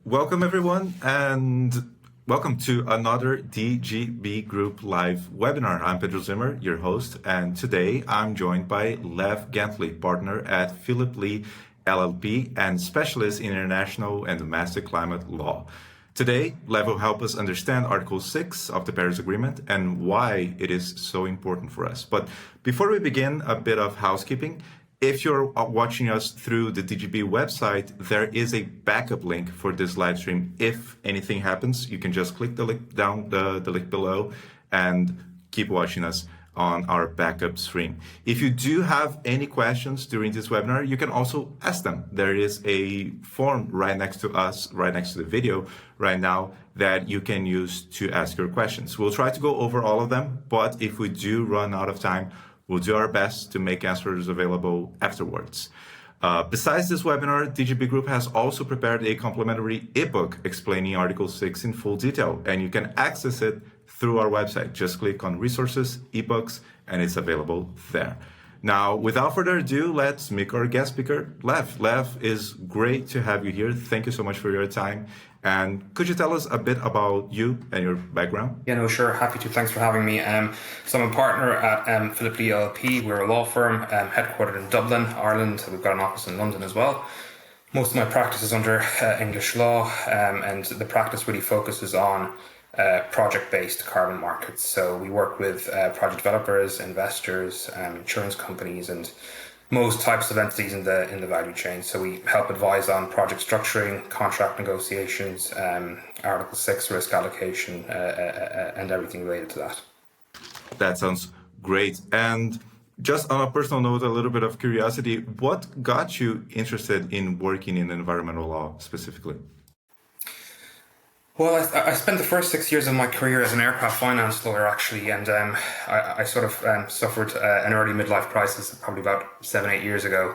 Welcome everyone, and welcome to another DGB Group Live webinar. I'm Pedro Zimmer, your host, and today I'm joined by Lev Gantly, partner at Phillip Lee LLP and specialist in international and domestic climate law. Today, Lev will help us understand Article 6 of the Paris Agreement and why it is so important for us. But before we begin, a bit of housekeeping. If you're watching us through the DGB website, there is a backup link for this live stream. If anything happens, you can just click the link down the link below and keep watching us on our backup stream. If you do have any questions during this webinar, you can also ask them. There is a form right next to us, right next to the video right now that you can use to ask your questions. We'll try to go over all of them, but if we do run out of time, we'll do our best to make answers available afterwards. Besides this webinar, DGB Group has also prepared a complimentary ebook explaining Article 6 in full detail, and you can access it through our website. Just click on Resources, Ebooks, and it's available there. Now, without further ado, let's meet our guest speaker, Lev. Lev, it's great to have you here. Thank you so much for your time. And could you tell us a bit about you and your background? Yeah, no, sure. Happy to. Thanks for having me. So I'm a partner at Phillip Lee LLP. We're a law firm headquartered in Dublin, Ireland. We've got an office in London as well. Most of my practice is under English law, and the practice really focuses on project-based carbon markets. So we work with project developers, investors, insurance companies, and most types of entities in the value chain. So we help advise on project structuring, contract negotiations, Article 6 risk allocation, and everything related to that. That sounds great. And just on a personal note, a little bit of curiosity, what got you interested in working in environmental law specifically? Well, I spent the first 6 years of my career as an aircraft finance lawyer, actually, and I sort of suffered an early midlife crisis probably about 7-8 years ago.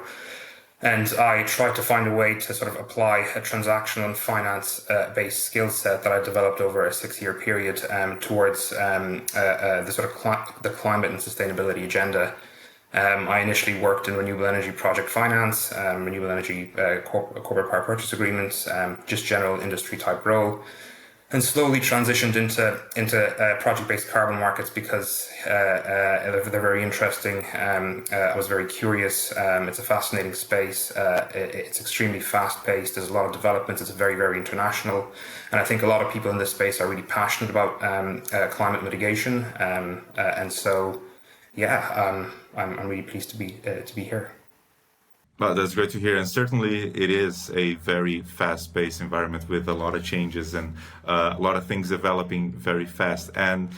And I tried to find a way to sort of apply a transactional and finance-based skill set that I developed over a 6-year period towards the sort of the climate and sustainability agenda. I initially worked in renewable energy project finance, renewable energy corporate power purchase agreements, just general industry type role. And slowly transitioned into project-based carbon markets because they're very interesting. I was very curious. It's a fascinating space. It's extremely fast-paced. There's a lot of developments. It's very, very international. And I think a lot of people in this space are really passionate about climate mitigation. And so, yeah, I'm really pleased to be here. Well, that's great to hear. And certainly it is a very fast-paced environment with a lot of changes and a lot of things developing very fast. And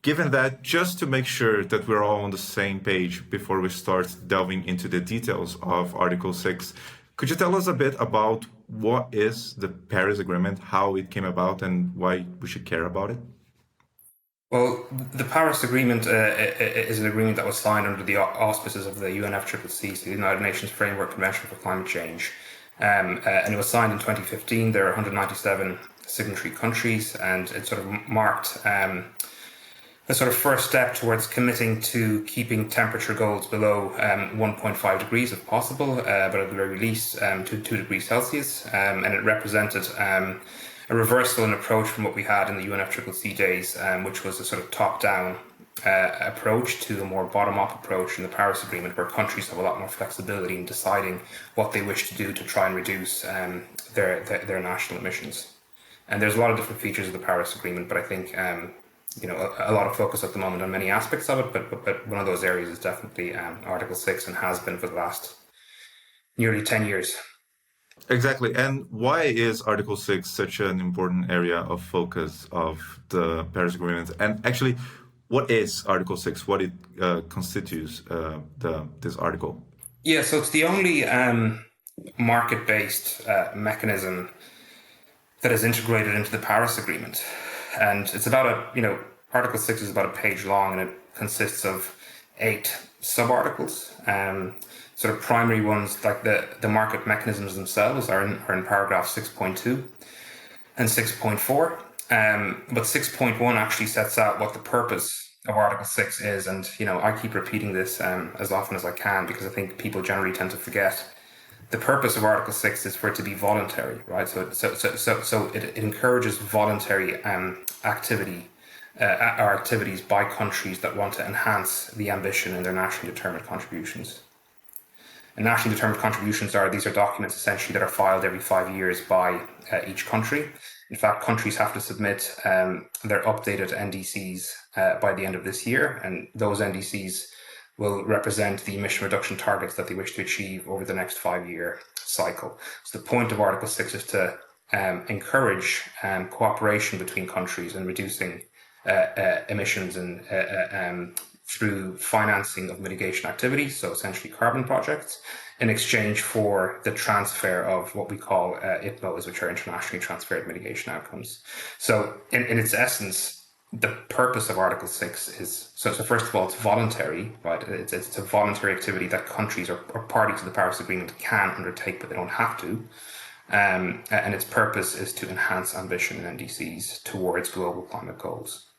given that, just to make sure that we're all on the same page before we start delving into the details of Article 6, could you tell us a bit about what is the Paris Agreement, how it came about, and why we should care about it? Well, the Paris Agreement is an agreement that was signed under the auspices of the UNFCCC, so the United Nations Framework Convention for Climate Change. And it was signed in 2015. There are 197 signatory countries, and it sort of marked the sort of first step towards committing to keeping temperature goals below 1.5 degrees if possible, but at the very least to 2 degrees Celsius. And it represented a reversal in approach from what we had in the UNFCCC days, which was a sort of top-down approach to a more bottom-up approach in the Paris Agreement, where countries have a lot more flexibility in deciding what they wish to do to try and reduce their national emissions. And there's a lot of different features of the Paris Agreement, but I think a lot of focus at the moment on many aspects of it, but one of those areas is definitely Article 6 and has been for the last nearly 10 years. Exactly. And why is Article 6 such an important area of focus of the Paris Agreement? And actually, what is Article 6? What it constitutes, this article? Yeah, so it's the only market-based mechanism that is integrated into the Paris Agreement. And it's about Article 6 is about a page long, and it consists of 8 sub-articles. Sort of primary ones, like the market mechanisms themselves, are in paragraph 6.2 and 6.4. But 6.1 actually sets out what the purpose of Article 6 is. And, I keep repeating this as often as I can, because I think people generally tend to forget The purpose of Article 6 is for it to be voluntary, right? So it encourages voluntary activity or activities by countries that want to enhance the ambition in their nationally determined contributions. And nationally determined contributions these are documents essentially that are filed every 5 years by each country. In fact, countries have to submit their updated NDCs by the end of this year, and those NDCs will represent the emission reduction targets that they wish to achieve over the next 5-year cycle. So the point of Article 6 is to encourage cooperation between countries in reducing emissions and through financing of mitigation activities, so essentially carbon projects, in exchange for the transfer of what we call ITMOs, which are internationally transferred mitigation outcomes. So in its essence, the purpose of Article 6 is, so first of all, it's voluntary, right? It's a voluntary activity that countries or parties to the Paris Agreement can undertake, but they don't have to. And its purpose is to enhance ambition in NDCs towards global climate goals.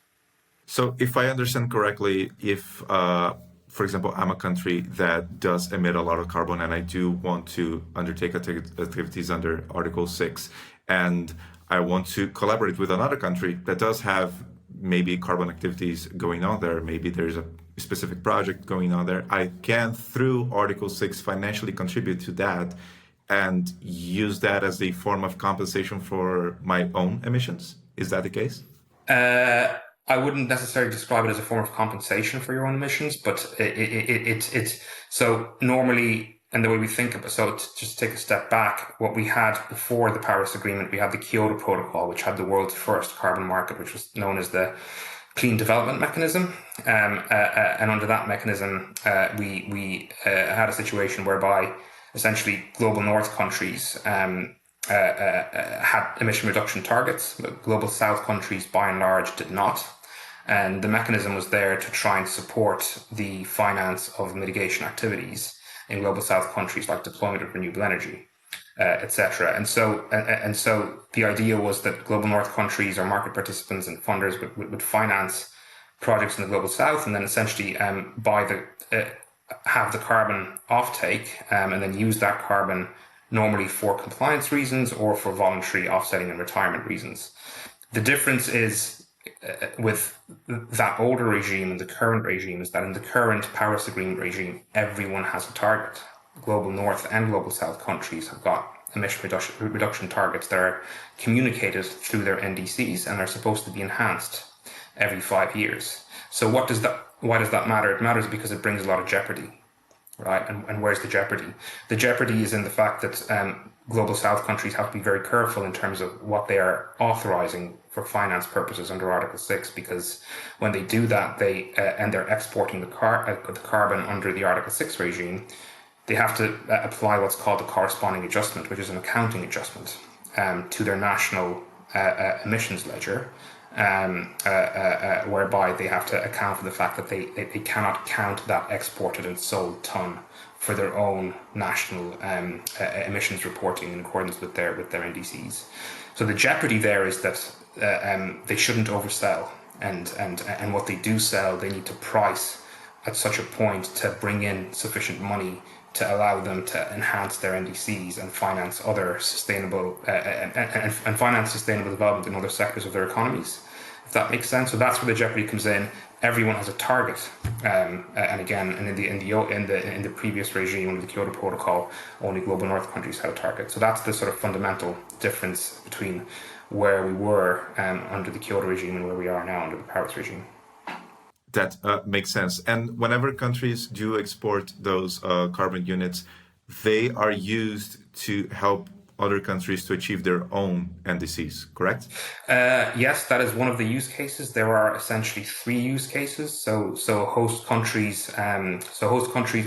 So if I understand correctly, if, for example, I'm a country that does emit a lot of carbon and I do want to undertake activities under Article 6, and I want to collaborate with another country that does have maybe carbon activities going on there, maybe there's a specific project going on there, I can, through Article 6, financially contribute to that and use that as a form of compensation for my own emissions. Is that the case? I wouldn't necessarily describe it as a form of compensation for your own emissions, but it's so normally, and the way we think of it, so to just take a step back, what we had before the Paris Agreement, we had the Kyoto Protocol, which had the world's first carbon market, which was known as the Clean Development Mechanism. And under that mechanism, we had a situation whereby essentially global north countries had emission reduction targets, but global south countries by and large did not. And the mechanism was there to try and support the finance of mitigation activities in global south countries, like deployment of renewable energy, etc. And so the idea was that global north countries or market participants and funders would finance projects in the global south, and then essentially have the carbon offtake and then use that carbon normally for compliance reasons or for voluntary offsetting and retirement reasons. The difference is with that older regime and the current regime is that in the current Paris Agreement regime, everyone has a target. Global North and Global South countries have got emission reduction targets that are communicated through their NDCs and are supposed to be enhanced every 5 years. So why does that matter? It matters because it brings a lot of jeopardy. Right, and where's the jeopardy? The jeopardy is in the fact that global south countries have to be very careful in terms of what they are authorizing for finance purposes under Article 6, because when they do that, and they're exporting the carbon under the Article 6 regime, they have to apply what's called the corresponding adjustment, which is an accounting adjustment to their national emissions ledger. Whereby they have to account for the fact that they cannot count that exported and sold ton for their own national emissions reporting in accordance with their NDCs. So the jeopardy there is that they shouldn't oversell, and what they do sell, they need to price at such a point to bring in sufficient money to allow them to enhance their NDCs and finance other sustainable and finance sustainable development in other sectors of their economies, if that makes sense. So that's where the jeopardy comes in. Everyone has a target, and again, and in the previous regime under the Kyoto Protocol, only global north countries had a target. So that's the sort of fundamental difference between where we were under the Kyoto regime and where we are now under the Paris regime. That makes sense. And whenever countries do export those carbon units, they are used to help other countries to achieve their own NDCs, correct? Yes, that is one of the use cases. There are essentially 3 use cases. So host countries, when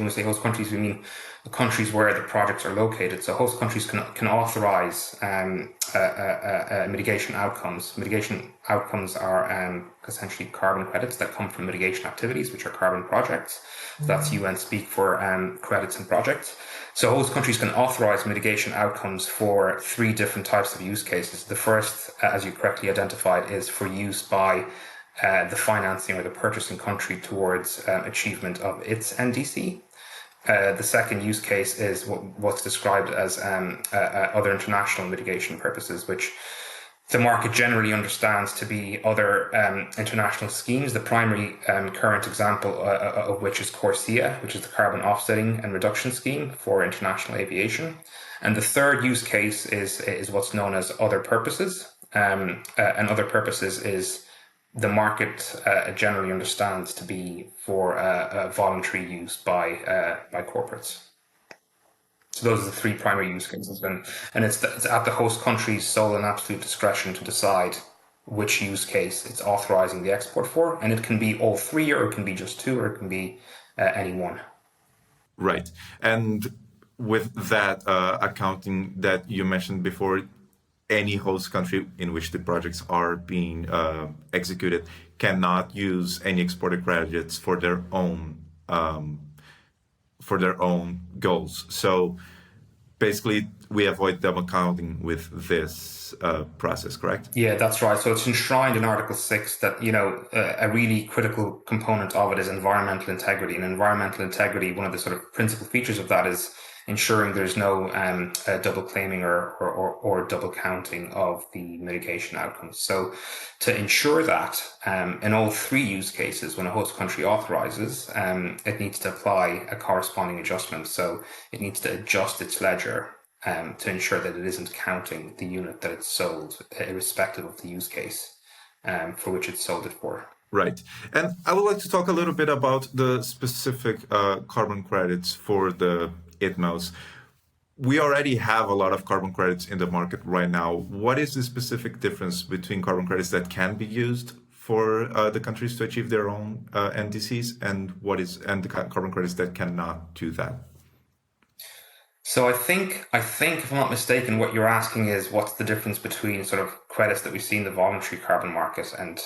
we say host countries, we mean the countries where the projects are located. So host countries can authorize mitigation outcomes. Mitigation outcomes are essentially carbon credits that come from mitigation activities, which are carbon projects. So that's UN speak for credits and projects. So host countries can authorize mitigation outcomes for 3 different types of use cases. The first, as you correctly identified, is for use by the financing or the purchasing country towards achievement of its NDC. The second use case is what's described as other international mitigation purposes, which the market generally understands to be other international schemes. The primary current example of which is CORSIA, which is the Carbon Offsetting and Reduction Scheme for international aviation. And the third use case is what's known as other purposes. And other purposes is the market generally understands to be for voluntary use by corporates. So those are the three primary use cases, and it's at the host country's sole and absolute discretion to decide which use case it's authorizing the export for, and it can be all three, or it can be just two, or it can be any one. Right. And with that accounting that you mentioned before, any host country in which the projects are being executed cannot use any exported credits for their own goals. So basically, we avoid double counting with this process, correct? Yeah, that's right. So it's enshrined in Article 6 that, a really critical component of it is environmental integrity. And environmental integrity, one of the sort of principal features of that is ensuring there's no double claiming or double counting of the mitigation outcomes. So to ensure that in all three use cases, when a host country authorizes, it needs to apply a corresponding adjustment. So it needs to adjust its ledger to ensure that it isn't counting the unit that it's sold, irrespective of the use case for which it's sold it for. Right. And I would like to talk a little bit about the specific carbon credits for the ITMOs. We already have a lot of carbon credits in the market right now. What is the specific difference between carbon credits that can be used for the countries to achieve their own NDCs and the carbon credits that cannot do that? So I think if I'm not mistaken, what you're asking is what's the difference between sort of credits that we see in the voluntary carbon market and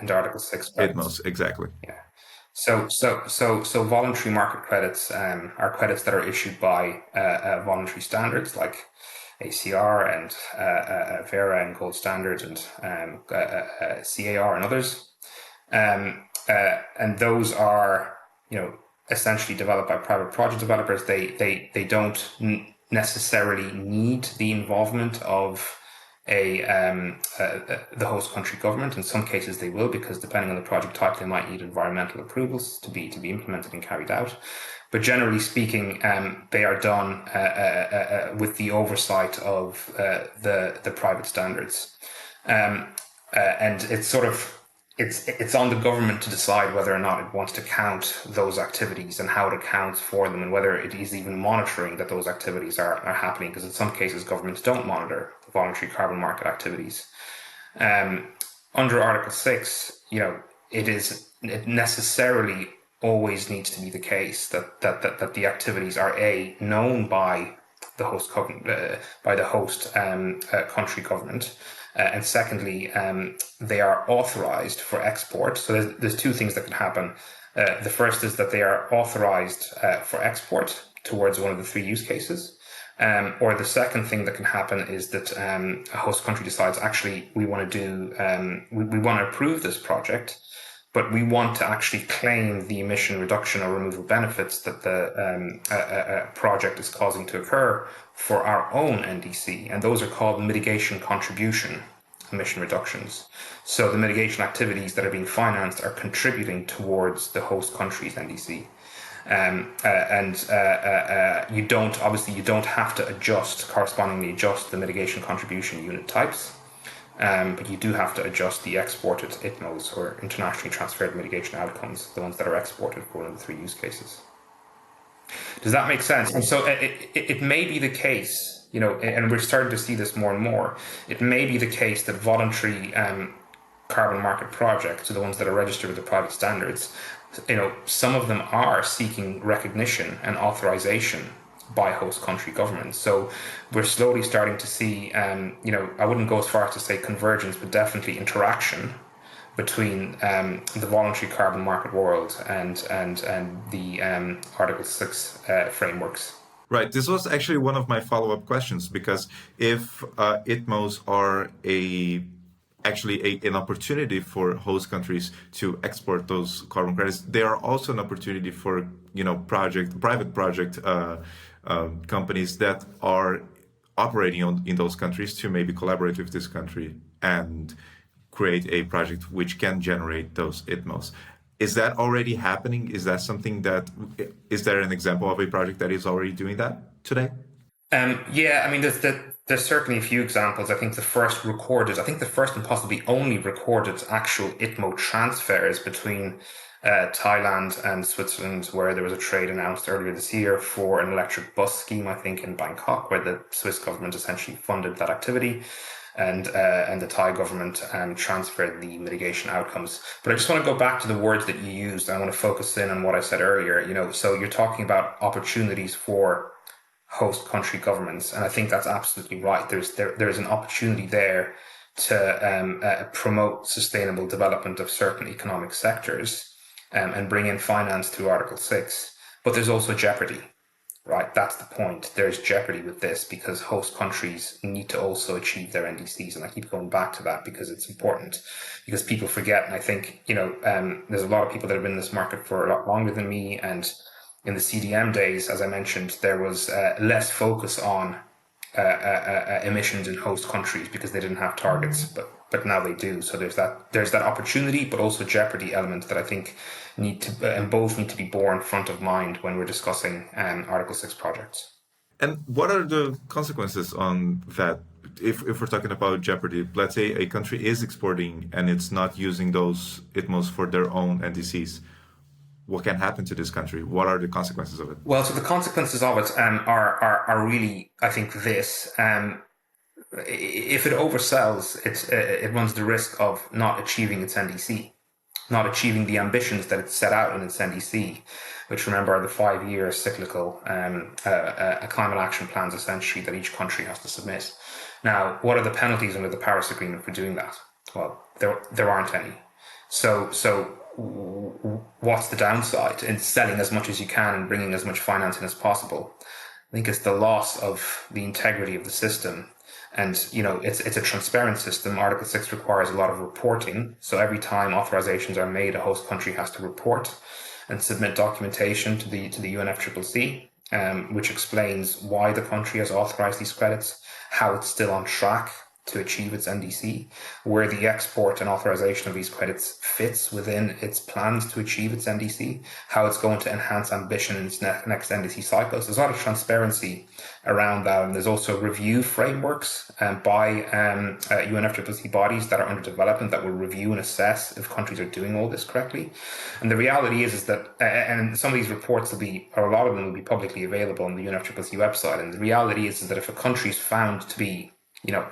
Article 6 credits. ITMOs, exactly. Yeah. So voluntary market credits are credits that are issued by voluntary standards like ACR and Vera and Gold Standard and CAR and others, and those are essentially developed by private project developers. They don't necessarily need the involvement of the host country government. In some cases they will, because depending on the project type, they might need environmental approvals to be implemented and carried out. But generally speaking, they are done with the oversight of the private standards, and it's sort of it's on the government to decide whether or not it wants to count those activities and how it accounts for them, and whether it is even monitoring that those activities are happening, because in some cases governments don't monitor the voluntary carbon market activities. Under Article 6, it necessarily always needs to be the case that the activities are known by the host country government, and secondly, they are authorized for export. So there's two things that can happen. The first is that they are authorized for export towards one of the three use cases. Or the second thing that can happen is that a host country decides, actually, we want to approve this project, but we want to actually claim the emission reduction or removal benefits that the project is causing to occur for our own NDC. And those are called mitigation contribution emission reductions. So the mitigation activities that are being financed are contributing towards the host country's NDC. You don't have to correspondingly adjust the mitigation contribution unit types. But you do have to adjust the exported ITMOs, or internationally transferred mitigation outcomes, the ones that are exported for one of the three use cases. Does that make sense? And so it may be the case, and we're starting to see this more and more, it may be the case that voluntary carbon market projects, so the ones that are registered with the private standards, some of them are seeking recognition and authorization by host country governments. So we're slowly starting to see, I wouldn't go as far as to say convergence, but definitely interaction between the voluntary carbon market world and the Article 6 frameworks. Right. This was actually one of my follow-up questions, because if ITMOs are a actually an opportunity for host countries to export those carbon credits. They are also an opportunity for private project companies that are operating in those countries to maybe collaborate with this country and create a project which can generate those ITMOs. Is that already happening? Is that something that is there an example of a project that is already doing that today? Yeah, I mean, there's certainly a few examples. I think the first and possibly only recorded actual ITMO transfers between Thailand and Switzerland, where there was a trade announced earlier this year for an electric bus scheme, I think in Bangkok, where the Swiss government essentially funded that activity, and the Thai government transferred the mitigation outcomes. But I just want to go back to the words that you used. I want to focus in on what I said earlier. So you're talking about opportunities for host country governments, and I think that's absolutely right. There's an opportunity there to promote sustainable development of certain economic sectors, and bring in finance through Article 6. But there's also jeopardy, right? That's the point. There's jeopardy with this because host countries need to also achieve their NDCs, and I keep going back to that because it's important, because people forget. And I think there's a lot of people that have been in this market for a lot longer than me, and in the CDM days, as I mentioned, there was less focus on emissions in host countries because they didn't have targets, but now they do. So there's that opportunity, but also jeopardy element that I think both need to be borne front of mind when we're discussing Article 6 projects. And what are the consequences on that? If we're talking about jeopardy, let's say a country is exporting and it's not using those ITMOs for their own NDCs. What can happen to this country? What are the consequences of it? Well, so the consequences of it are really, I think, this. If it oversells, it runs the risk of not achieving its NDC, not achieving the ambitions that it set out in its NDC, which, remember, are the 5-year cyclical climate action plans, essentially, that each country has to submit. Now, what are the penalties under the Paris Agreement for doing that? Well, there aren't any. So what's the downside in selling as much as you can and bringing as much financing as possible? I think it's the loss of the integrity of the system. And, it's a transparent system. Article 6 requires a lot of reporting. So every time authorizations are made, a host country has to report and submit documentation to the UNFCCC, which explains why the country has authorized these credits, how it's still on track to achieve its NDC, where the export and authorization of these credits fits within its plans to achieve its NDC, how it's going to enhance ambition in its next NDC cycle. So there's a lot of transparency around that. And there's also review frameworks by UNFCCC bodies that are under development that will review and assess if countries are doing all this correctly. And the reality is that, and some of these reports a lot of them will be publicly available on the UNFCCC website. And the reality is that if a country is found to be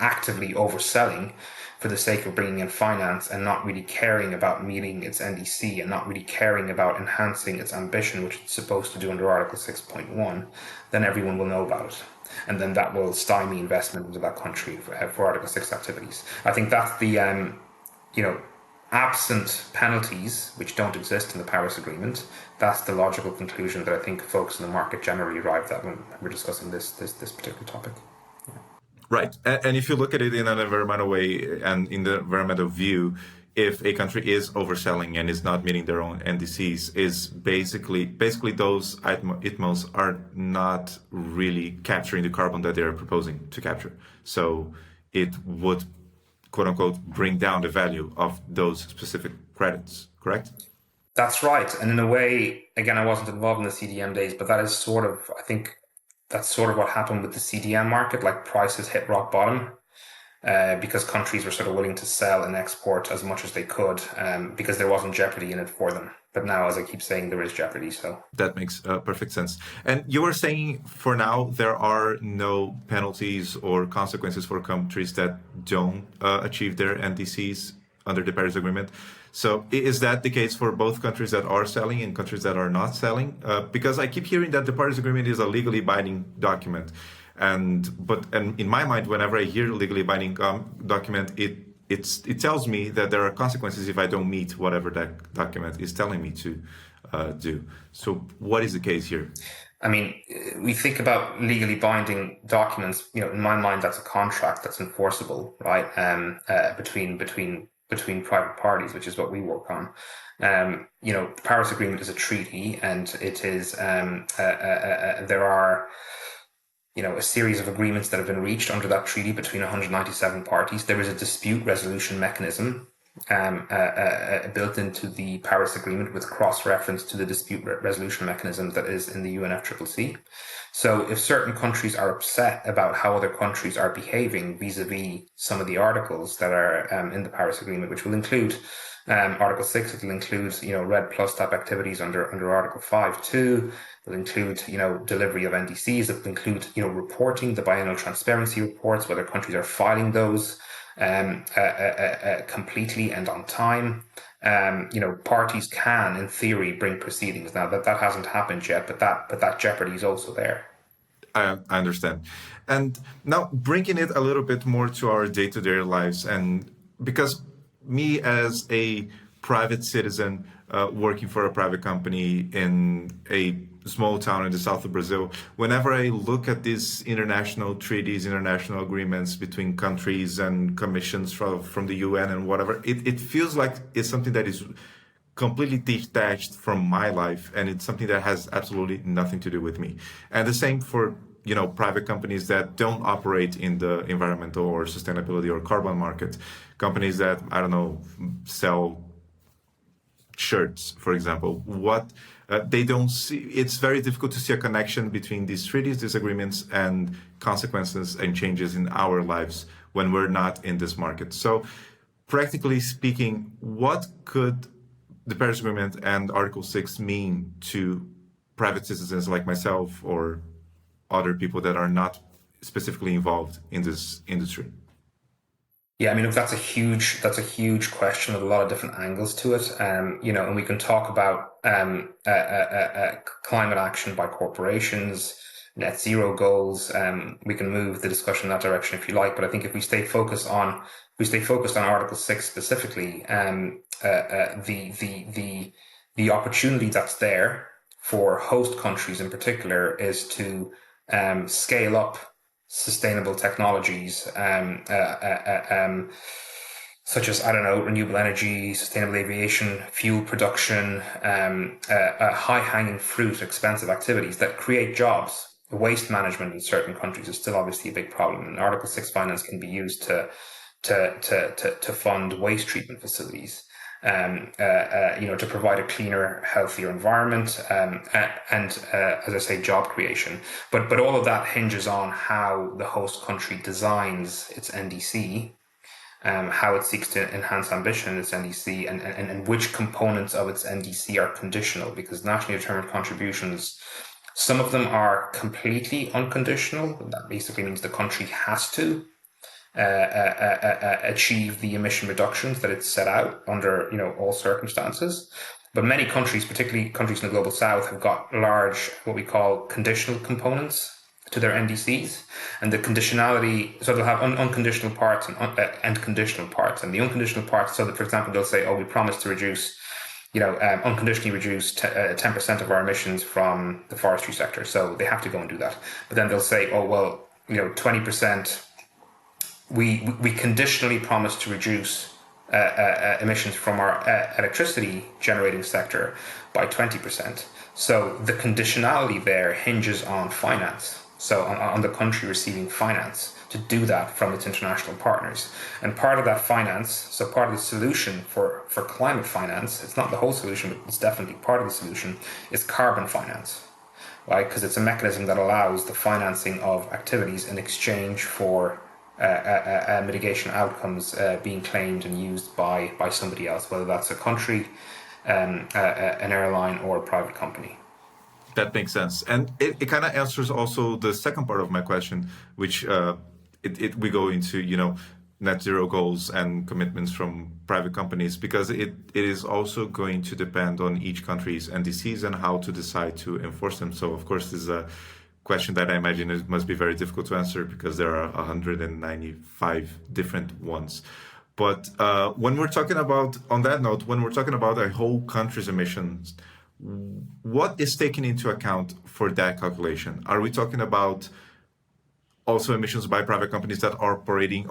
actively overselling for the sake of bringing in finance and not really caring about meeting its NDC and not really caring about enhancing its ambition, which it's supposed to do under Article 6.1, then everyone will know about it. And then that will stymie investment into that country for Article 6 activities. I think that's the, absent penalties, which don't exist in the Paris Agreement, that's the logical conclusion that I think folks in the market generally arrived at when we're discussing this particular topic. Right. And if you look at it in an environmental way and in the environmental view, if a country is overselling and is not meeting their own NDCs, is basically those ITMOs are not really capturing the carbon that they're proposing to capture. So it would, quote unquote, bring down the value of those specific credits, correct? That's right. And in a way, again, I wasn't involved in the CDM days, but that is sort of, I think, that's sort of what happened with the CDM market. Like, prices hit rock bottom because countries were sort of willing to sell and export as much as they could because there wasn't jeopardy in it for them. But now, as I keep saying, there is jeopardy. So that makes perfect sense. And you were saying for now, there are no penalties or consequences for countries that don't achieve their NDCs under the Paris Agreement. So is that the case for both countries that are selling and countries that are not selling? Because I keep hearing that the Paris Agreement is a legally binding document. And in my mind, whenever I hear legally binding document, it tells me that there are consequences if I don't meet whatever that document is telling me to do. So what is the case here? I mean, we think about legally binding documents. In my mind, that's a contract that's enforceable, right? Between private parties, which is what we work on. The Paris Agreement is a treaty, and it is there are a series of agreements that have been reached under that treaty between 197 parties. There is a dispute resolution mechanism built into the Paris Agreement with cross-reference to the dispute resolution mechanism that is in the UNFCCC. So if certain countries are upset about how other countries are behaving vis-a-vis some of the articles that are in the Paris Agreement, which will include Article 6, it will include, RED plus type activities under Article 5.2. It'll include, delivery of NDCs. It'll include, reporting the biennial transparency reports, whether countries are filing those completely and on time. Parties can, in theory, bring proceedings. Now that hasn't happened yet, but that jeopardy is also there. I understand. And now bringing it a little bit more to our day-to-day lives, and because me as a private citizen working for a private company in a small town in the south of Brazil, whenever I look at these international treaties, international agreements between countries and commissions from the UN and whatever, it feels like it's something that is completely detached from my life, and it's something that has absolutely nothing to do with me. And the same for private companies that don't operate in the environmental or sustainability or carbon market, companies that, I don't know, sell shirts, for example. They don't see, it's very difficult to see a connection between these treaties, these agreements, and consequences and changes in our lives when we're not in this market. So practically speaking, what could the Paris Agreement and Article 6 mean to private citizens like myself or other people that are not specifically involved in this industry? Yeah, I mean, look, that's a huge question with a lot of different angles to it. And we can talk about climate action by corporations, net zero goals. We can move the discussion in that direction if you like. But I think if we stay focused on Article 6 specifically, the opportunity that's there for host countries in particular is to scale up sustainable technologies, such as, I don't know, renewable energy, sustainable aviation, fuel production, high-hanging fruit, expensive activities that create jobs. Waste management in certain countries is still obviously a big problem, and Article 6 finance can be used to fund waste treatment facilities. To provide a cleaner, healthier environment, and as I say, job creation. But all of that hinges on how the host country designs its NDC, how it seeks to enhance ambition in its NDC, and which components of its NDC are conditional, because nationally determined contributions, some of them are completely unconditional. That basically means the country has to achieve the emission reductions that it's set out under all circumstances. But many countries, particularly countries in the global south, have got large what we call conditional components to their NDCs, and the conditionality, so they'll have unconditional parts and conditional parts. And the unconditional parts, so that, for example, they'll say, we promise to reduce unconditionally reduce 10% of our emissions from the forestry sector, so they have to go and do that. But then they'll say, 20%. We conditionally promise to reduce emissions from our electricity generating sector by 20%. So the conditionality there hinges on finance. So on the country receiving finance to do that from its international partners. And part of that finance, so part of the solution for climate finance, it's not the whole solution, but it's definitely part of the solution, is carbon finance. Right? Because it's a mechanism that allows the financing of activities in exchange for mitigation outcomes being claimed and used by somebody else, whether that's a country, an airline, or a private company. That makes sense. And it kind of answers also the second part of my question, which we go into, net zero goals and commitments from private companies, because it is also going to depend on each country's NDCs and how to decide to enforce them. So, of course, this is a question that I imagine it must be very difficult to answer because there are 195 different ones. But when we're talking about, on that note, when we're talking about a whole country's emissions, what is taken into account for that calculation? Are we talking about also emissions by private companies that are operating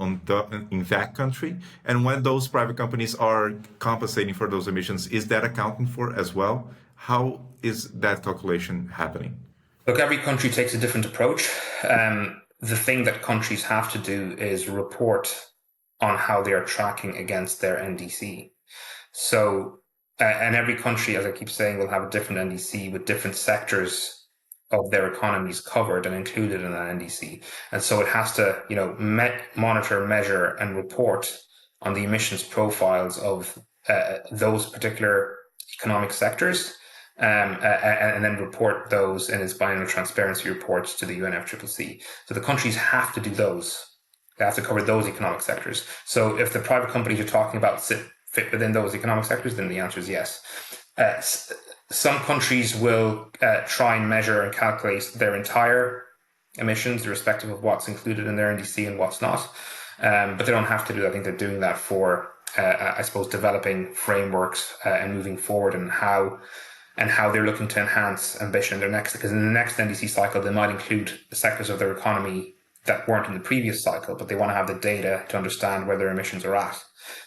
in that country? And when those private companies are compensating for those emissions, is that accounted for as well? How is that calculation happening? Look, every country takes a different approach. The thing that countries have to do is report on how they are tracking against their NDC. So, and every country, as I keep saying, will have a different NDC with different sectors of their economies covered and included in that NDC. And so it has to, monitor, measure, and report on the emissions profiles of those particular economic sectors, and then report those in its biannual transparency reports to the UNFCCC. So the countries have to do those. They have to cover those economic sectors. So if the private companies you're talking about fit within those economic sectors, then the answer is yes. Some countries will try and measure and calculate their entire emissions, irrespective of what's included in their NDC and what's not. But they don't have to do that. I think they're doing that for, I suppose, developing frameworks and moving forward, and how they're looking to enhance ambition in their next, because in the next NDC cycle, they might include the sectors of their economy that weren't in the previous cycle, but they want to have the data to understand where their emissions are at.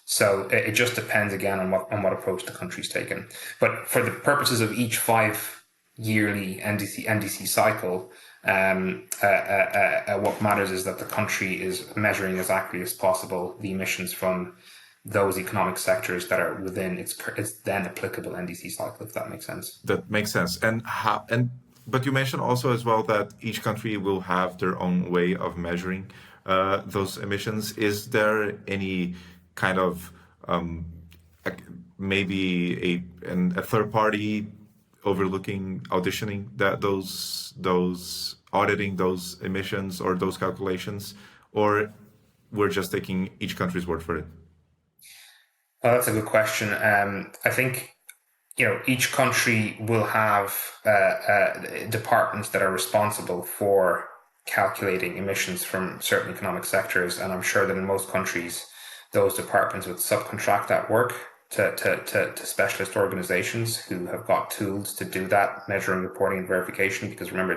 So it just depends again on what approach the country's taken. But for the purposes of each 5-yearly NDC cycle, what matters is that the country is measuring as accurately as possible the emissions from those economic sectors that are within its then applicable NDC cycle, if that makes sense. That makes sense. But you mentioned also as well that each country will have their own way of measuring those emissions. Is there any kind of maybe a third party auditioning that those auditing those emissions or those calculations, or we're just taking each country's word for it? Well, that's a good question. I think each country will have departments that are responsible for calculating emissions from certain economic sectors, and I'm sure that in most countries, those departments would subcontract that work to specialist organizations who have got tools to do that measuring, reporting, and verification. Because remember,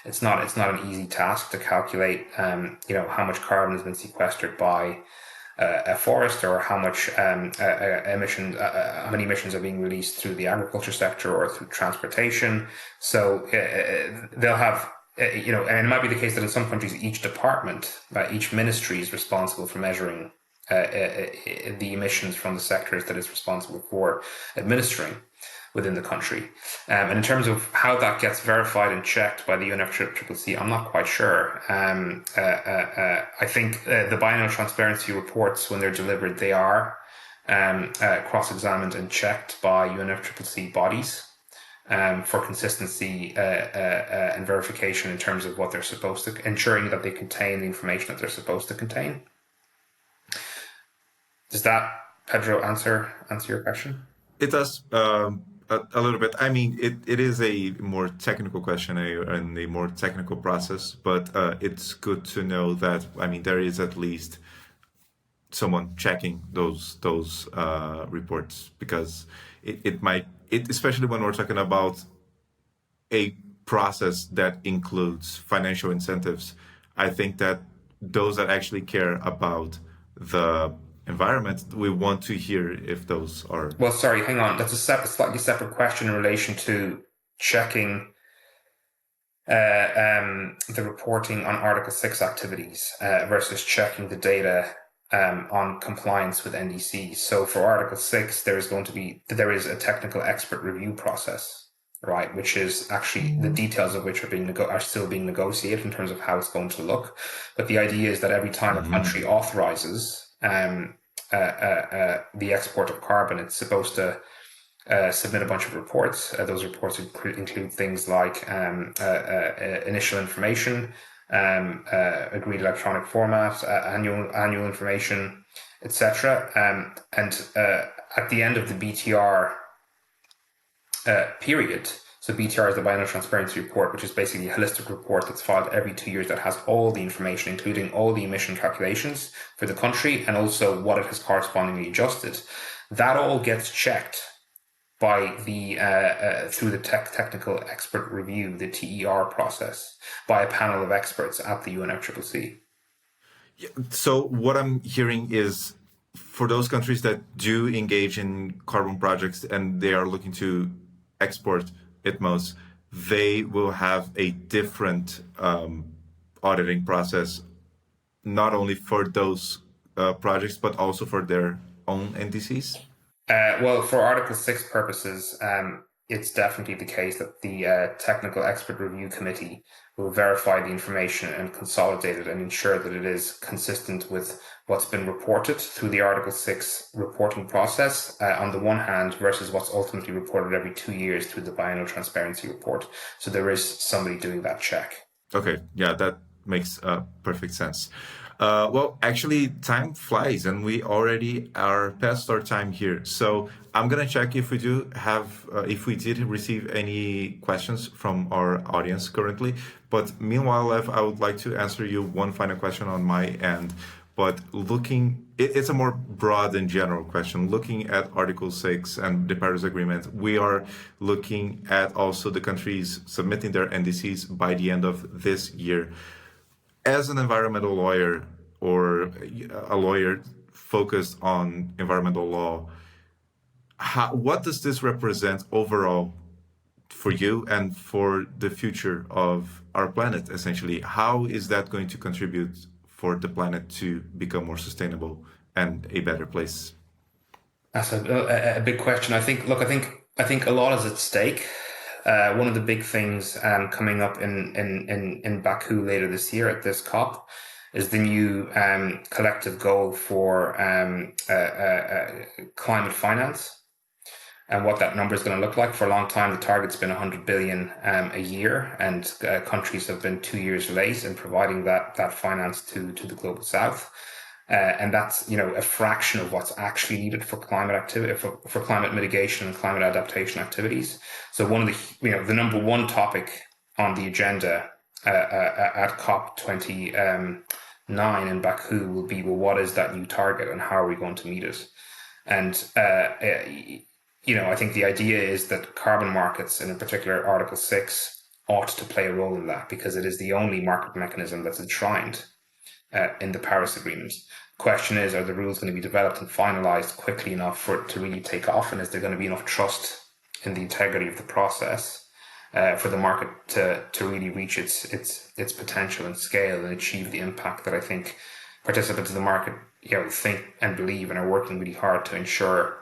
it's not an easy task to calculate how much carbon has been sequestered by a forest, or how much how many emissions are being released through the agriculture sector or through transportation. So they'll have, and it might be the case that in some countries, each department, each ministry is responsible for measuring the emissions from the sectors that it's responsible for administering within the country. And in terms of how that gets verified and checked by the UNFCCC, I'm not quite sure. I think the biannual transparency reports, when they're delivered, they are cross-examined and checked by UNFCCC bodies for consistency and verification in terms of what they're supposed to, ensuring that they contain the information that they're supposed to contain. Does that, Pedro, answer your question? It does. A little bit. I mean, it is a more technical question and a more technical process, but it's good to know that, I mean, there is at least someone checking those reports, because it might, especially when we're talking about a process that includes financial incentives. I think that those that actually care about the environment, we want to hear if those are... Well, sorry, hang on. That's a slightly separate question in relation to checking the reporting on Article 6 activities versus checking the data on compliance with NDC. So for Article 6, there is a technical expert review process, right, which is actually the details of which are still being negotiated in terms of how it's going to look. But the idea is that every time a country authorizes the export of carbon, it's supposed to submit a bunch of reports. Those reports include things like initial information, agreed electronic format, annual information, etc. And at the end of the BTR period, so BTR is the biannual transparency report, which is basically a holistic report that's filed every 2 years that has all the information, including all the emission calculations for the country and also what it has correspondingly adjusted. That all gets checked by the through the technical expert review, the TER process, by a panel of experts at the UNFCCC. So what I'm hearing is for those countries that do engage in carbon projects and they are looking to export ITMOs, they will have a different auditing process, not only for those projects, but also for their own NDCs? Well, for Article 6 purposes, it's definitely the case that the Technical Expert Review Committee will verify the information and consolidate it and ensure that it is consistent with what's been reported through the Article 6 reporting process, on the one hand, versus what's ultimately reported every 2 years through the biannual transparency report. So there is somebody doing that check. Okay, yeah, that makes perfect sense. Well, actually, time flies, and we already are past our time here. So I'm gonna check if we do have, if we did receive any questions from our audience currently. But meanwhile, Lev, I would like to answer you one final question on my end. But it's a more broad and general question. Looking at Article 6 and the Paris Agreement, we are looking at also the countries submitting their NDCs by the end of this year. As an environmental lawyer or a lawyer focused on environmental law, what does this represent overall for you and for the future of our planet, essentially? How is that going to contribute for the planet to become more sustainable and a better place? That's a big question. I think a lot is at stake. One of the big things coming up in Baku later this year at this COP is the new collective goal for climate finance, and what that number is going to look like. For a long time, the target's been 100 billion a year, and countries have been 2 years late in providing that finance to the global south. And that's, a fraction of what's actually needed for climate activity, for climate mitigation and climate adaptation activities. So one of the number one topic on the agenda at COP29 in Baku will be, well, what is that new target and how are we going to meet it? And I think the idea is that carbon markets, and in particular Article 6, ought to play a role in that, because it is the only market mechanism that's enshrined in the Paris Agreement. The question is, are the rules going to be developed and finalized quickly enough for it to really take off? And is there going to be enough trust in the integrity of the process for the market to really reach its potential and scale and achieve the impact that I think participants in the market think and believe and are working really hard to ensure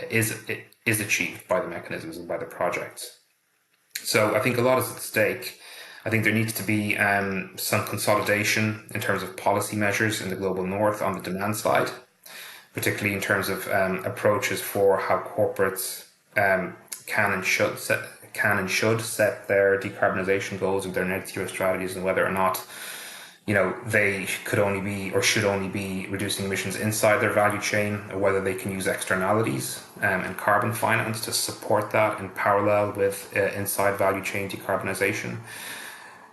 is achieved by the mechanisms and by the projects. So I think a lot is at stake. I think there needs to be some consolidation in terms of policy measures in the global north on the demand side, particularly in terms of approaches for how corporates can and should set their decarbonization goals and their net zero strategies, and whether or not they could only be or should only be reducing emissions inside their value chain, or whether they can use externalities and carbon finance to support that in parallel with inside value chain decarbonization.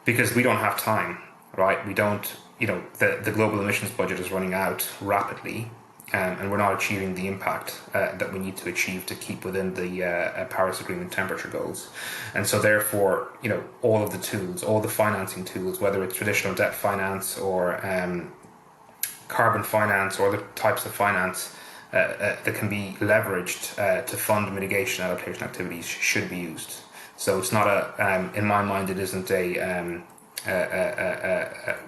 Because we don't have time, right? We don't, the global emissions budget is running out rapidly, and we're not achieving the impact that we need to achieve to keep within the Paris Agreement temperature goals. And so therefore, all of the tools, all the financing tools, whether it's traditional debt finance or carbon finance or other types of finance that can be leveraged to fund mitigation adaptation activities, should be used. So it's not in my mind, it isn't a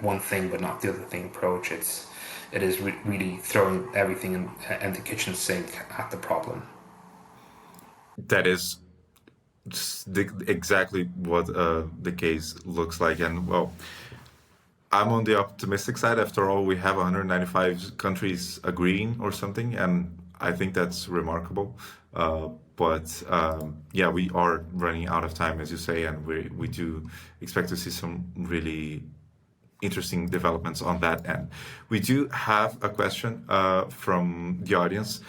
one thing but not the other thing approach. It is really throwing everything in the kitchen sink at the problem. That is exactly what the case looks like. And well, I'm on the optimistic side. After all, we have 195 countries agreeing or something, and I think that's remarkable. But we are running out of time, as you say, and we do expect to see some really interesting developments on that end. We do have a question from the audience,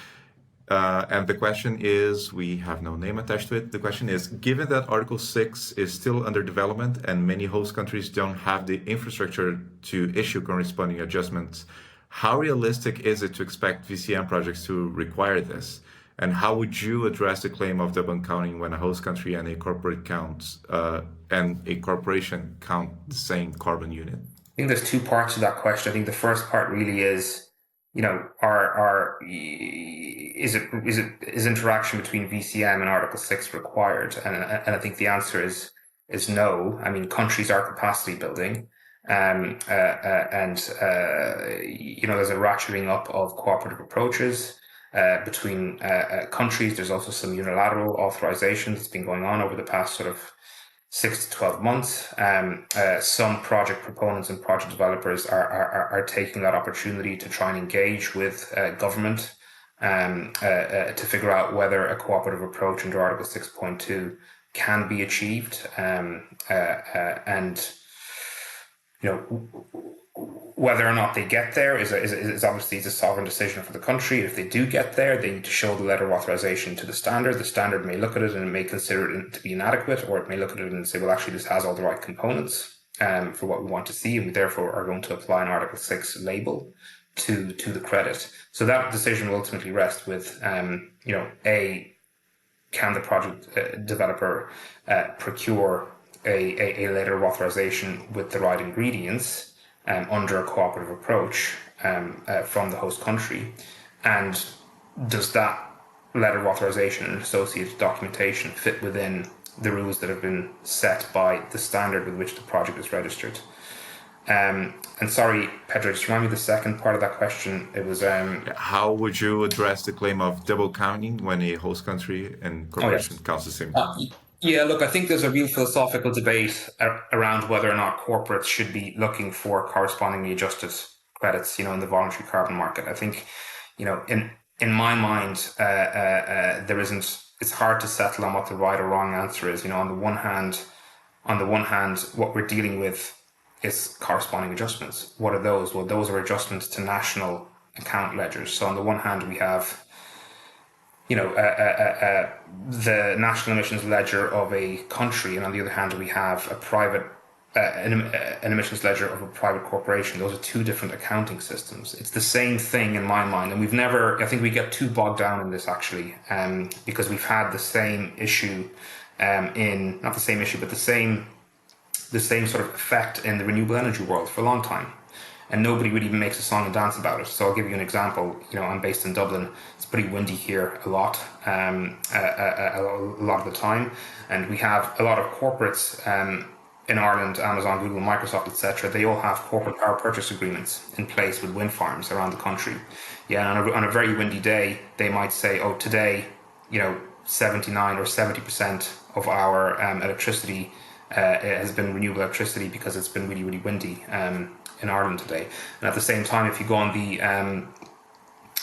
and the question is, we have no name attached to it. The question is, given that Article 6 is still under development and many host countries don't have the infrastructure to issue corresponding adjustments, how realistic is it to expect VCM projects to require this? And how would you address the claim of double counting when a host country and a corporation count the same carbon unit? I think there's two parts to that question. I think the first part really is, is interaction between VCM and Article 6 required? And I think the answer is no. I mean, countries are capacity building, and there's a ratcheting up of cooperative approaches between countries. There's also some unilateral authorization that's been going on over the past sort of 6 to 12 months. Some project proponents and project developers are taking that opportunity to try and engage with government to figure out whether a cooperative approach under Article 6.2 can be achieved. Whether or not they get there is obviously a sovereign decision for the country. If they do get there, they need to show the letter of authorization to the standard. The standard may look at it and it may consider it to be inadequate, or it may look at it and say, well, actually, this has all the right components for what we want to see, and we therefore are going to apply an Article 6 label to the credit. So that decision will ultimately rest with, can the project developer procure a letter of authorization with the right ingredients under a cooperative approach from the host country, and does that letter of authorization and associated documentation fit within the rules that have been set by the standard with which the project is registered? And sorry, Pedro, just remind me the second part of that question. It was how would you address the claim of double counting when a host country and corporation counts the same? Yeah, look, I think there's a real philosophical debate around whether or not corporates should be looking for correspondingly adjusted credits, in the voluntary carbon market. I think, in my mind, there isn't. It's hard to settle on what the right or wrong answer is. On the one hand, what we're dealing with is corresponding adjustments. What are those? Well, those are adjustments to national account ledgers. So on the one hand, we have the national emissions ledger of a country, and on the other hand, we have a private an emissions ledger of a private corporation. Those are two different accounting systems. It's the same thing in my mind, and I think we get too bogged down in this actually, because we've had the same issue not the same issue, but the same sort of effect in the renewable energy world for a long time. And nobody really even makes a song and dance about it. So I'll give you an example. I'm based in Dublin. It's pretty windy here a lot of the time. And we have a lot of corporates in Ireland, Amazon, Google, Microsoft, etc. They all have corporate power purchase agreements in place with wind farms around the country. Yeah, and on a very windy day, they might say, oh, today, 79 or 70% of our electricity has been renewable electricity because it's been really, really windy in Ireland today. And at the same time, if you go on the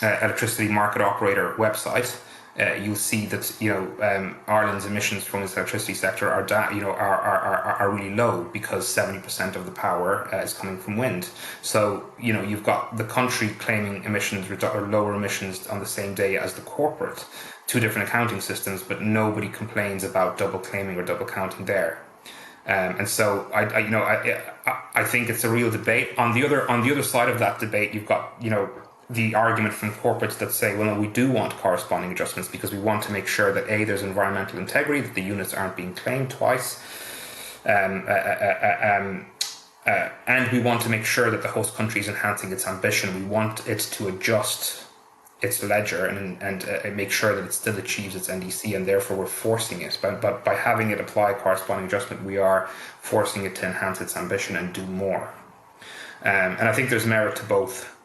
electricity market operator website, you'll see that Ireland's emissions from its electricity sector are really low because 70% of the power is coming from wind. So you've got the country claiming emissions or lower emissions on the same day as the corporate, two different accounting systems, but nobody complains about double claiming or double counting there. And so I think it's a real debate. On the other side of that debate, you've got the argument from corporates that say, well, no, we do want corresponding adjustments because we want to make sure that there's environmental integrity, that the units aren't being claimed twice, and we want to make sure that the host country is enhancing its ambition. We want it to adjust its ledger and make sure that it still achieves its NDC, and therefore we're forcing it. But by having it apply corresponding adjustment, we are forcing it to enhance its ambition and do more. And I think there's merit to both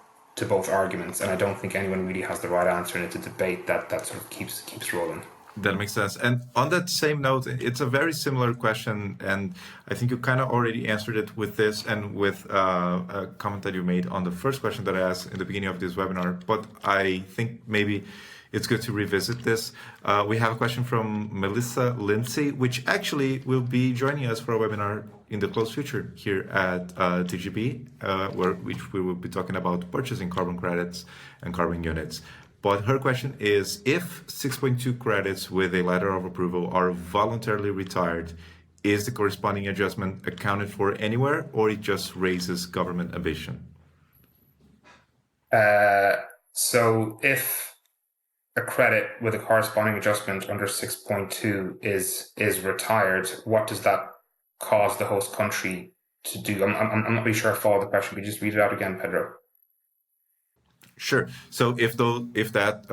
arguments, and I don't think anyone really has the right answer, and it's a debate that sort of keeps rolling. That makes sense. And on that same note, it's a very similar question, and I think you kind of already answered it with this and with a comment that you made on the first question that I asked in the beginning of this webinar. But I think maybe it's good to revisit this. We have a question from Melissa Lindsay, which actually will be joining us for a webinar in the close future here at TGB, which we will be talking about purchasing carbon credits and carbon units. But her question is, if 6.2 credits with a letter of approval are voluntarily retired, is the corresponding adjustment accounted for anywhere, or it just raises government ambition? So if a credit with a corresponding adjustment under 6.2 is retired, what does that cause the host country to do? I'm not really sure I follow the question. Could you just read it out again, Pedro? Sure. So if that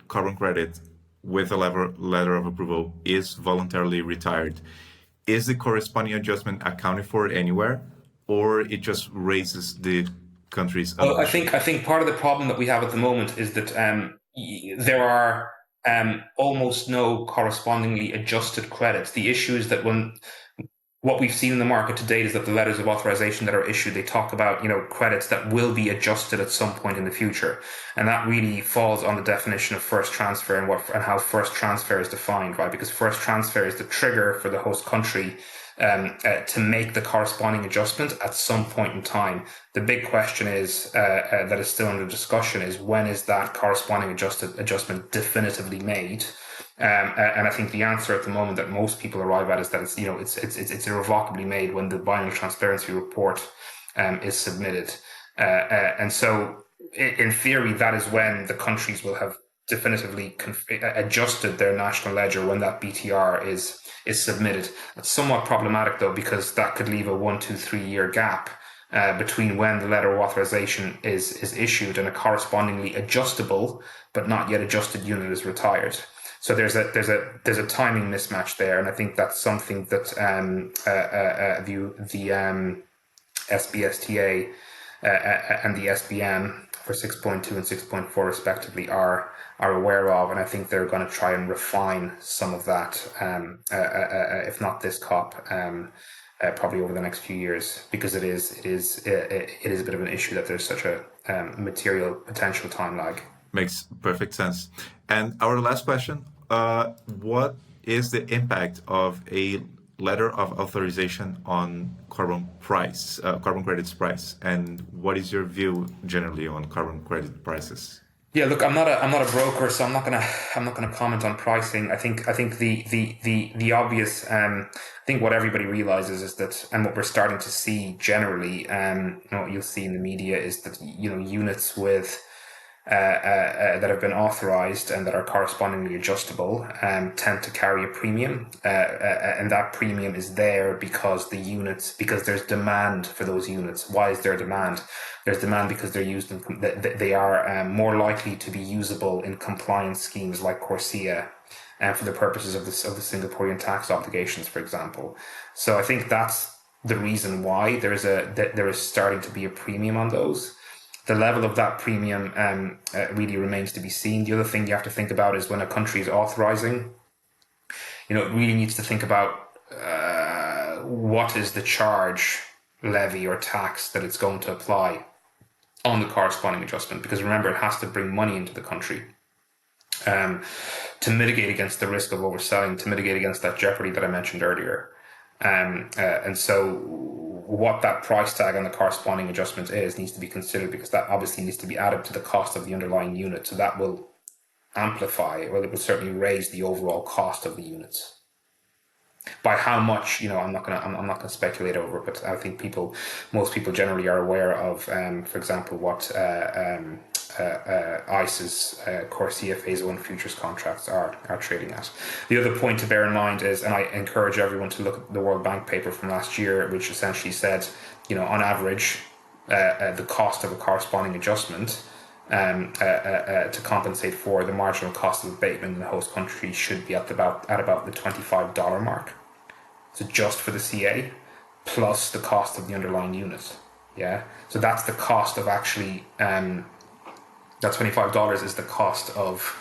carbon credit with a letter of approval is voluntarily retired, is the corresponding adjustment accounted for anywhere, or it just raises the country's Well, emission? I think part of the problem that we have at the moment is that there are almost no correspondingly adjusted credits. The issue is that when what we've seen in the market to date is that the letters of authorization that are issued, they talk about, credits that will be adjusted at some point in the future. And that really falls on the definition of first transfer and how first transfer is defined, right? Because first transfer is the trigger for the host country to make the corresponding adjustment at some point in time. The big question is that is still under discussion is when is that corresponding adjustment definitively made? And I think the answer at the moment that most people arrive at is that it's irrevocably made when the biannual transparency report is submitted. And so, in theory, that is when the countries will have definitively adjusted their national ledger when that BTR is submitted. It's somewhat problematic though, because that could leave a 1, 2, 3 year gap between when the letter of authorization is issued and a correspondingly adjustable but not yet adjusted unit is retired. So there's a timing mismatch there, and I think that's something that the SBSTA and the SBM for 6.2 and 6.4 respectively are aware of, and I think they're going to try and refine some of that, if not this COP, probably over the next few years, because it is a bit of an issue that there's such a material potential time lag. Makes perfect sense. And our last question, what is the impact of a letter of authorization on carbon credits price? And what is your view generally on carbon credit prices? Yeah, look, I'm not a broker, so I'm not gonna comment on pricing. I think the obvious I think what everybody realizes is that, and what we're starting to see generally, what you'll see in the media is that units with that have been authorized and that are correspondingly adjustable tend to carry a premium, and that premium is there because there's demand for those units. Why is there demand? There's demand because they are more likely to be usable in compliance schemes like CORSIA and for the purposes of the Singaporean tax obligations, for example. So I think that's the reason why there is starting to be a premium on those. The level of that premium really remains to be seen. The other thing you have to think about is when a country is authorizing, it really needs to think about what is the charge, levy, or tax that it's going to apply on the corresponding adjustment. Because remember, it has to bring money into the country to mitigate against the risk of overselling, to mitigate against that jeopardy that I mentioned earlier. And so what that price tag on the corresponding adjustment is needs to be considered, because that obviously needs to be added to the cost of the underlying unit. So that will amplify, well, it will certainly raise the overall cost of the units. By how much, I'm not gonna speculate over it, but I think most people generally are aware of, for example, what ICE's CORSIA Phase 1 futures contracts are trading at. The other point to bear in mind is, and I encourage everyone to look at the World Bank paper from last year, which essentially said, on average, the cost of a corresponding adjustment to compensate for the marginal cost of abatement in the host country should be at about the $25 mark. So just for the CA, plus the cost of the underlying unit. Yeah. So that's the cost of actually. That $25 is the cost of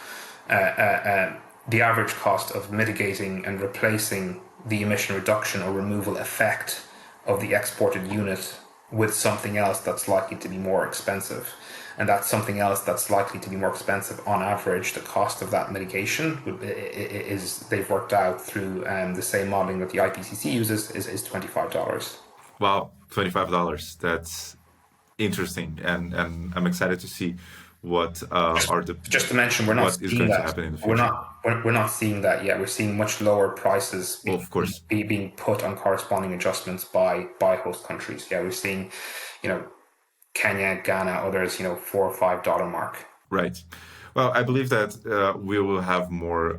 the average cost of mitigating and replacing the emission reduction or removal effect of the exported unit with something else that's likely to be more expensive. And that's something else that's likely to be more expensive on average. The cost of that mitigation is they've worked out through the same modeling that the IPCC uses is $25. Wow, $25. That's interesting, and I'm excited to see what Just to mention, we're not what is seeing going to that. happen in the future. We're not seeing that yet. We're seeing much lower prices Well, of course, being put on corresponding adjustments by host countries. Yeah, we're seeing, Kenya, Ghana, others, $4 or $5 mark. right. Well, I believe that we will have more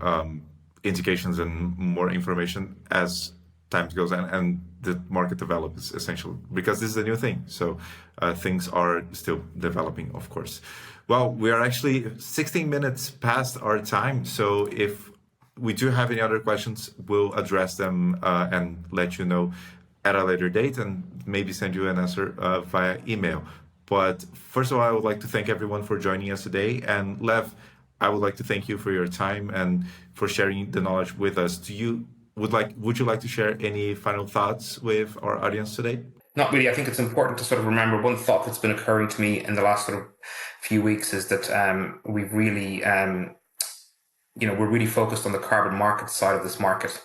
indications and more information as time goes on and the market develops, essentially, because this is a new thing. So things are still developing, of course. Well, we are actually 16 minutes past our time. So if we do have any other questions, we'll address them and let you know at a later date and maybe send you an answer via email. But first of all, I would like to thank everyone for joining us today. And Lev, I would like to thank you for your time and for sharing the knowledge with us. Would you like to share any final thoughts with our audience today? Not really. I think it's important to sort of remember one thought that's been occurring to me in the last sort of few weeks is that we've really, we're really focused on the carbon market side of this market.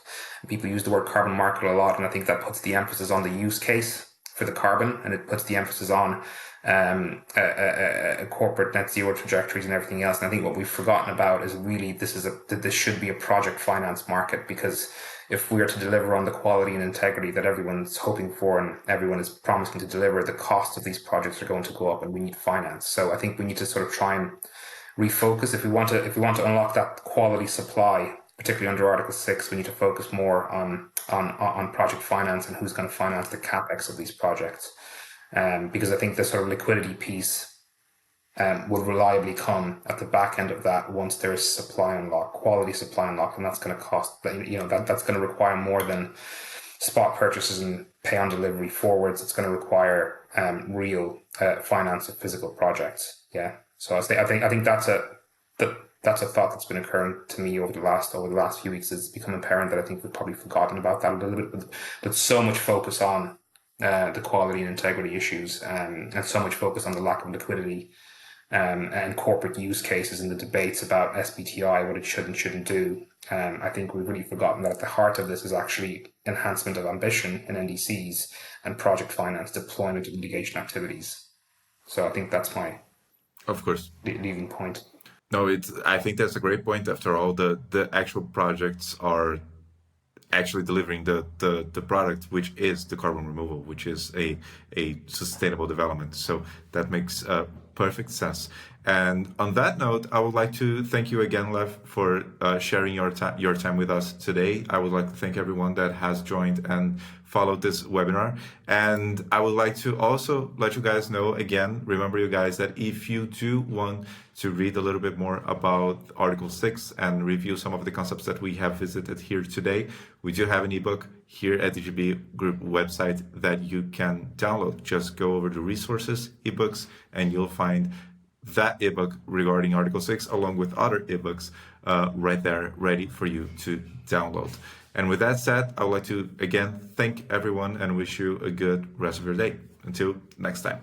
People use the word carbon market a lot, and I think that puts the emphasis on the use case for the carbon, and it puts the emphasis on corporate net zero trajectories and everything else. And I think what we've forgotten about is really this should be a project finance market, because if we are to deliver on the quality and integrity that everyone's hoping for and everyone is promising to deliver, the cost of these projects are going to go up, and we need finance. So I think we need to sort of try and refocus. If we want to unlock that quality supply, particularly under Article 6, we need to focus more on project finance and who's going to finance the capex of these projects. Because I think the sort of liquidity piece will reliably come at the back end of that once there is supply unlock, quality supply unlock, and that's going to cost, that's going to require more than spot purchases and pay on delivery forwards. It's going to require real finance of physical projects. Yeah. So I think that's a thought that's been occurring to me over the last few weeks. It's become apparent that I think we've probably forgotten about that a little bit, but so much focus on the quality and integrity issues, and so much focus on the lack of liquidity and corporate use cases in the debates about SBTI, what it should and shouldn't do. I think we've really forgotten that at the heart of this is actually enhancement of ambition in NDCs and project finance deployment of mitigation activities. So I think that's my Of course. leading point. No, I think that's a great point. After all, the actual projects are actually delivering the product, which is the carbon removal, which is a sustainable development. So that makes perfect sense. And on that note, I would like to thank you again, Lev, for sharing your time with us today. I would like to thank everyone that has joined and followed this webinar. And I would like to also let you guys know again, remember you guys, that if you do want to read a little bit more about Article 6 and review some of the concepts that we have visited here today, we do have an ebook here at the DGB Group website that you can download. Just go over to resources, ebooks, and you'll find that ebook regarding Article 6 along with other ebooks right there ready for you to download. And with that said, I would like to again thank everyone and wish you a good rest of your day. Until next time.